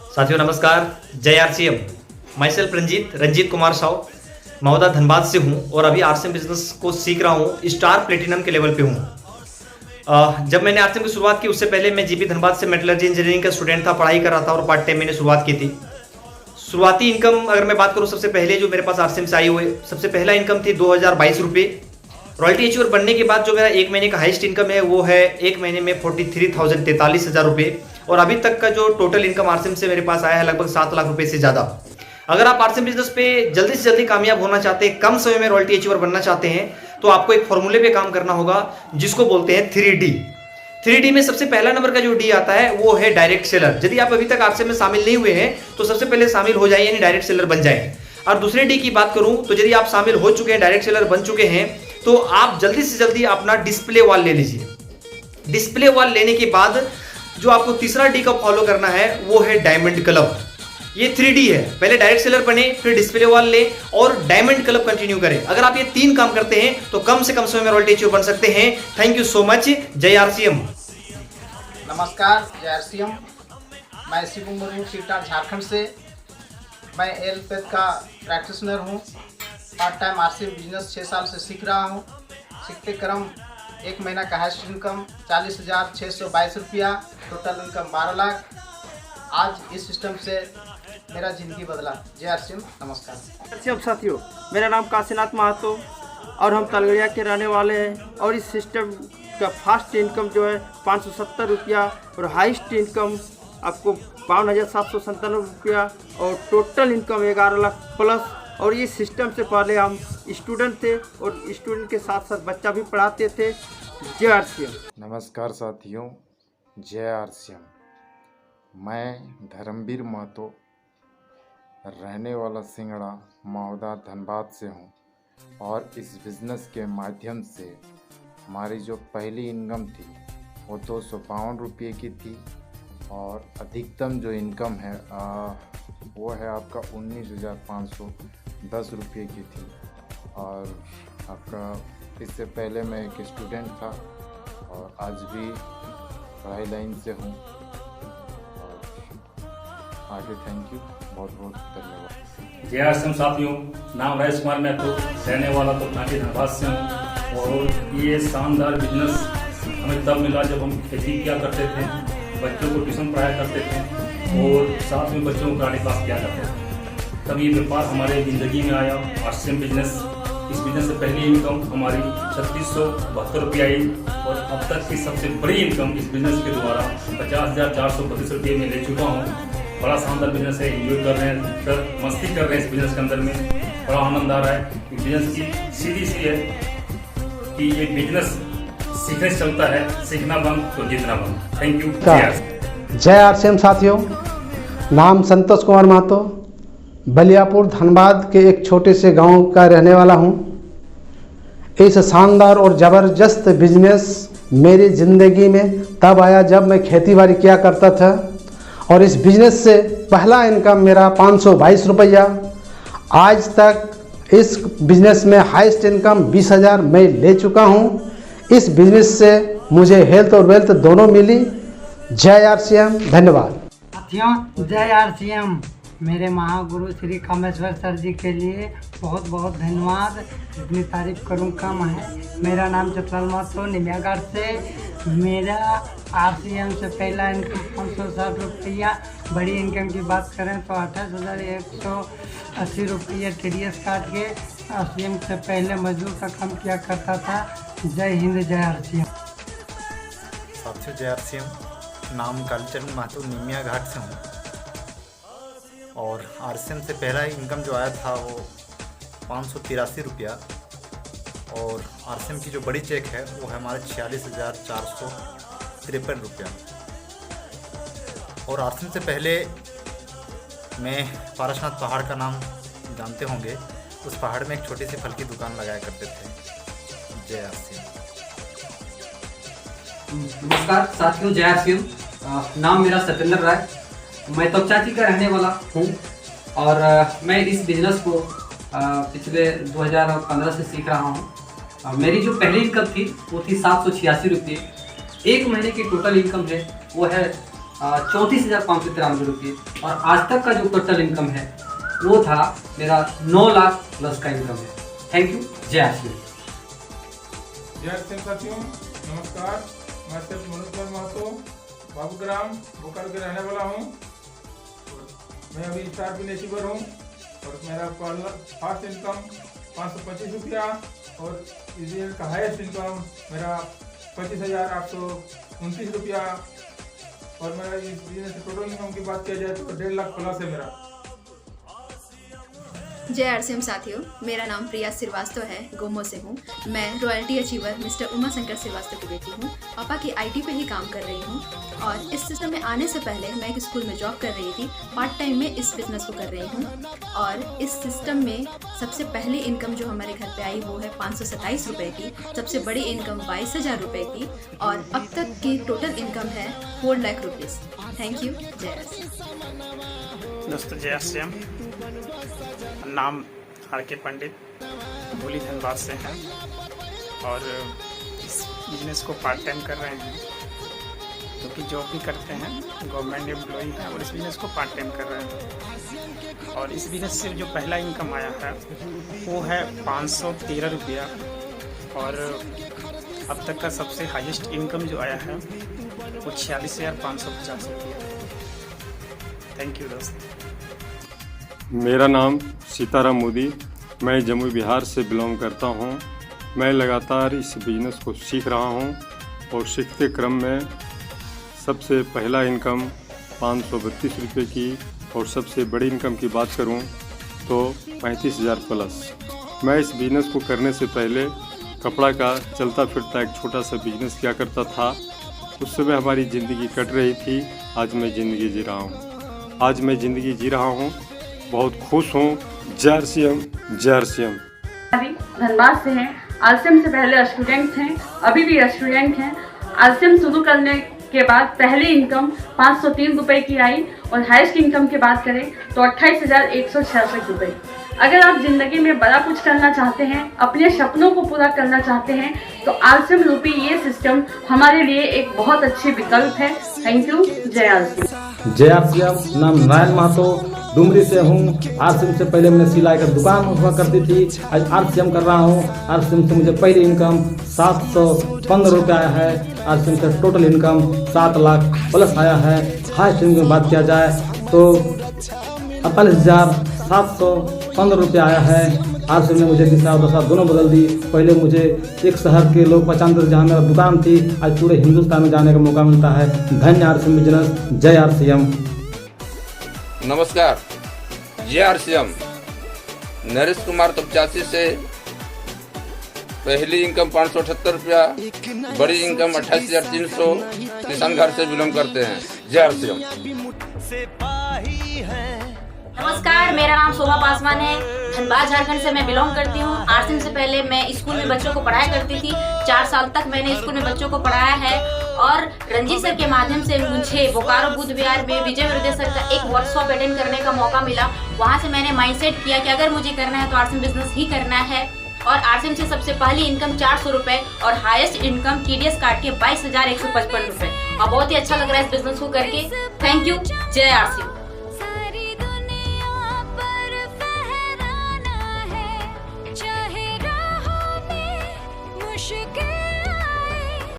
साथियों नमस्कार, जय RCM. Myself Ranjeet Kumar Sav, महोदा धनबाद से हूँ और अभी आरसीएम बिजनेस को सीख रहा हूँ। स्टार प्लेटिनम के लेवल पे हूँ। जब मैंने आरसीएम की शुरुआत की उससे पहले मैं जीपी धनबाद से मेटलर्जी इंजीनियरिंग का स्टूडेंट था, पढ़ाई कर रहा था और पार्ट टाइम मैंने शुरुआत की थी। शुरुआती इनकम अगर मैं बात करूँ, सबसे पहले जो मेरे पास आरसीएम से आई हुई सबसे पहला इनकम थी 2022 रुपये। रॉयल्टी अचीवर बनने के बाद जो मेरा एक महीने का हाईएस्ट इनकम है वो है एक महीने में 43,000 रुपये। और अभी तक का जो टोटल इनकम आरसीएम से मेरे पास आया है लगभग 7 लाख रुपए से ज़्यादा। अगर आप आरसीएम बिजनेस पे जल्दी से जल्दी कामयाब होना चाहते हैं, कम समय में रॉयल्टी अचीवर बनना चाहते हैं, तो आपको एक फॉर्मूले पे काम करना होगा जिसको बोलते हैं 3D। 3D में सबसे पहला नंबर का जो डी आता है वो है डायरेक्ट सेलर। यदि आप अभी तक आरसीएम में शामिल नहीं हुए हैं तो सबसे पहले शामिल हो जाइए, यानी डायरेक्ट सेलर बन जाए। और दूसरे डी की बात करूं तो यदि आप शामिल हो चुके हैं, डायरेक्ट सेलर बन चुके हैं, तो आप जल्दी से जल्दी अपना डिस्प्ले वॉल ले लीजिए। डिस्प्ले वॉल लेने के बाद जो आपको तीसरा डी का फॉलो करना है वो है डायमंड क्लब। ये 3D है, पहले डायरेक्ट सेलर बने, फिर डिस्प्ले वॉल ले और डायमंड क्लब कंटिन्यू करें। अगर आप ये 3 काम करते हैं तो कम से कम समय में रॉयल्टी अचीवर बन सकते हैं। Thank you so much. जय आरसीएम। नमस्कार, जय आरसीएम। मैं शिवू मुर्मू सीटार झारखंड से। मैं एलपेथ का प्रैक्टिशनर हूँ। पार्ट टाइम आरसीएम बिजनेस 6 साल से सीख रहा हूँ। सीखते क्रम एक महीना का हाईएस्ट इनकम 40,622 रुपया, टोटल इनकम 12 लाख। आज इस सिस्टम से मेरा ज़िंदगी बदला। जय आरसीएम, नमस्कार। आरसीएम साथियों, मेरा नाम काशीनाथ महतो और हम तलगड़िया के रहने वाले हैं। और इस सिस्टम का फास्ट इनकम जो है 570 रुपया और हाईएस्ट इनकम आपको 52,797 रुपया और टोटल इनकम 11 लाख प्लस। और ये सिस्टम से पहले हम स्टूडेंट थे और स्टूडेंट के साथ साथ बच्चा भी पढ़ाते थे। जय आरसीएम। नमस्कार साथियों, जय आरसीएम। मैं धर्मवीर महतो, रहने वाला सिंगड़ा, महोदा धनबाद से हूँ। और इस बिज़नेस के माध्यम से हमारी जो पहली इनकम थी वो 252 रुपये की थी और अधिकतम जो इनकम है वो है आपका 19,510 रुपये की थी। और आपका इससे पहले मैं एक स्टूडेंट था और आज भी पढ़ाई लाइन से हूँ। और आगे थैंक यू, बहुत बहुत धन्यवाद। जय आरसीएम साथियों, नाम राजेश कुमार महतो, रहने वाला तो कांटी धनबाद से हूँ। और ये शानदार बिजनेस हमें तब मिला जब हम खेती किया करते थे, बच्चों को ट्यूशन पढ़ाया करते थे और साथ में बच्चों को कराटे क्लास किया करते थे। तब ये व्यापार हमारे ज़िंदगी में आया, आरसीएम बिजनेस। इस बिजनेस से पहली इनकम हमारी 3672 रुपये आई और अब तक की सबसे बड़ी इनकम इस बिजनेस के द्वारा 50,432 रुपये में ले चुका हूँ। बड़ा शानदार बिजनेस है, एंजॉय कर रहे हैं, सर मस्ती कर रहे हैं इस बिजनेस के अंदर में। बड़ा आनंद आ रहा है। इस बिजनेस की सीधी सी है कि ये बिजनेस सीखने से चलता है, सीखना बंद तो जीतना बंद। Thank you. जय आरसीएम साथियों, नाम संतोष कुमार महतो, बलियापुर धनबाद के एक छोटे से गांव का रहने वाला हूं। इस शानदार और ज़बरदस्त बिजनेस मेरी ज़िंदगी में तब आया जब मैं खेतीबाड़ी किया करता था। और इस बिजनेस से पहला इनकम मेरा 522 रुपया। आज तक इस बिजनेस में हाईएस्ट इनकम 20,000 मैं ले चुका हूँ। इस बिजनेस से मुझे हेल्थ और वेल्थ दोनों मिली। जय आरसीएम, धन्यवाद। साथियों, जय आरसीएम। मेरे महागुरु श्री कामेश्वर सर जी के लिए बहुत बहुत धन्यवाद। जितनी तारीफ करूँ कम है। मेरा नाम चतलाल महतो, निमियागढ़ से। मेरा आरसीएम से पहला इनकम 560 रुपया। बड़ी इनकम की बात करें तो 28,180 रुपये TDS काट के आरसीएम से पहले मजदूर का काम किया करता था। जय हिंद, जय आरसीएम। साथियों, जय आरसीएम। नाम कालीचरण महतो, निमिया घाट से हूँ। और आरसीएम से पहला इनकम जो आया था वो 583 रुपया। और आरसीएम की जो बड़ी चेक है वो है हमारे 46,453 रुपया। और आरसीएम से पहले मैं पारसनाथ पहाड़ का नाम जानते होंगे, उस पहाड़ में एक छोटी सी फल की दुकान लगाया करते थे। जय आरसीएम। नमस्कार साथियों, जय आरसीएम। नाम मेरा सत्येंद्र राय, मैं तोपचाची का रहने वाला हूँ। और मैं इस बिज़नेस को पिछले 2015 से सीख रहा हूँ। मेरी जो पहली इनकम थी वो थी 786 रुपये। एक महीने की टोटल इनकम है वो है 34,593 रुपये। और आज तक का जो टोटल इनकम है वो था मेरा 9 लाख प्लस का इनकम है। Thank you. जय आरसीएम। जय आरसीएम साथियों, नमस्कार। मैं सिर्फ मनोज कुमार महतो बाबूग्राम बोकारो के रहने वाला हूँ। मैं अभी स्टार बिजनेसर हूँ और मेरा फर्स्ट इनकम 525 रुपया और इस ईयर का हाईएस्ट इनकम मेरा 25,829 रुपया। और मेरा इस बिजनेस टोटल इनकम की बात किया जाए तो 1.5 लाख प्लस है मेरा। जय आरसीएम साथियों, मेरा नाम प्रिया श्रीवास्तव है, गोमो से हूँ। मैं royalty achiever mister Uma Shankar Srivastava की बेटी हूँ। पापा की आईटी पे ही काम कर रही हूँ और इस सिस्टम में आने से पहले मैं एक स्कूल में जॉब कर रही थी। पार्ट टाइम में इस बिजनेस को कर रही हूँ और इस सिस्टम में सबसे पहली इनकम जो हमारे घर पे आई वो है 527 रुपये की। सबसे बड़ी इनकम 22,000 रुपये की और अब तक की टोटल इनकम है 4 लाख रुपीज़। Thank you. जय आरसीएम। दोस्तों जय आरसीएम। नाम आर के पंडित, भोली धनबाद से हैं और इस बिजनेस को पार्ट टाइम कर रहे हैं क्योंकि जॉब भी करते हैं, गवर्नमेंट एम्प्लॉई हैं और इस बिज़नेस को पार्ट टाइम कर रहे हैं। और इस बिज़नेस से जो पहला इनकम आया है वो है 513 रुपया और अब तक का सबसे हाईएस्ट इनकम जो आया है वो 46,550 रुपया। थैंक यू दोस्त। मेरा नाम सीताराम मोदी, मैं जमुई बिहार से बिलोंग करता हूं। मैं लगातार इस बिज़नेस को सीख रहा हूं और सीखते क्रम में सबसे पहला इनकम 532 रुपये की और सबसे बड़ी इनकम की बात करूं तो 35,000 प्लस। मैं इस बिज़नेस को करने से पहले कपड़ा का चलता फिरता एक छोटा सा बिज़नेस किया करता था। उस समय हमारी ज़िंदगी कट रही थी। आज मैं ज़िंदगी जी रहा हूँ। आज मैं ज़िंदगी जी रहा हूँ, बहुत खुश हूँ। जय आरसीएम, जय आरसीएम। धनबाद से हैं। आरसीएम से पहले स्टूडेंट थे, अभी भी स्टूडेंट हैं। आरसीएम शुरू करने के बाद पहली इनकम 503 रुपये की आई और हाईएस्ट इनकम की बात करें तो 28,166 रुपये। अगर आप ज़िंदगी में बड़ा कुछ करना चाहते हैं, अपने सपनों को पूरा करना चाहते हैं तो आरसीएम रूपी ये सिस्टम हमारे लिए एक बहुत अच्छी विकल्प है। Thank you. जय आरसीएम। जय आरसीएम। नाम नारायण महतो, डुमरी से हूँ। आरसीएम से पहले मैंने सिलाई का दुकान हुआ करती थी, आज आरसीएम कर रहा हूँ। आरसीएम से मुझे पहली इनकम 715 रुपये आया है। आरसीएम से टोटल इनकम 7 लाख प्लस आया है। हाईएस्ट इनकम की बात किया जाए तो 48,715 रुपये आया है। आरसीएम ने मुझे दिशा और दशा दोनों बदल दी। पहले मुझे एक शहर के लोग पहचानते थे जहाँ मेरा दुकान थी, आज पूरे हिंदुस्तान में जाने का मौका मिलता है। धन्य आरसीएम बिजनेस। जय आरसीएम। नमस्कार। जय आरसीएम। नरेश कुमार तपचासी से पहली इनकम 578 रुपया, बड़ी इनकम 28,300। किसान घर से बिलोंग करते हैं। जय आरसीएम। नमस्कार, मेरा नाम शोभा पासवान है। धनबाद झारखंड से मैं बिलोंग करती हूँ। आरसीएम से पहले मैं स्कूल में बच्चों को पढ़ाया करती थी। 4 साल तक मैंने स्कूल में बच्चों को पढ़ाया है और रंजीत सर के माध्यम से मुझे बोकारो बुध विहार में विजय विरदे सर का एक वर्कशॉप अटेंड करने का मौका मिला। वहाँ से मैंने माइंडसेट किया कि अगर मुझे करना है तो आरसीएम बिजनेस ही करना है। और आरसीएम से सबसे पहली इनकम 400 रुपये और हाईएस्ट इनकम TDS काट के 22,155 रुपये। और बहुत ही अच्छा लग रहा है इस बिजनेस को करके। Thank you. जय आरसीएम। मुश्किल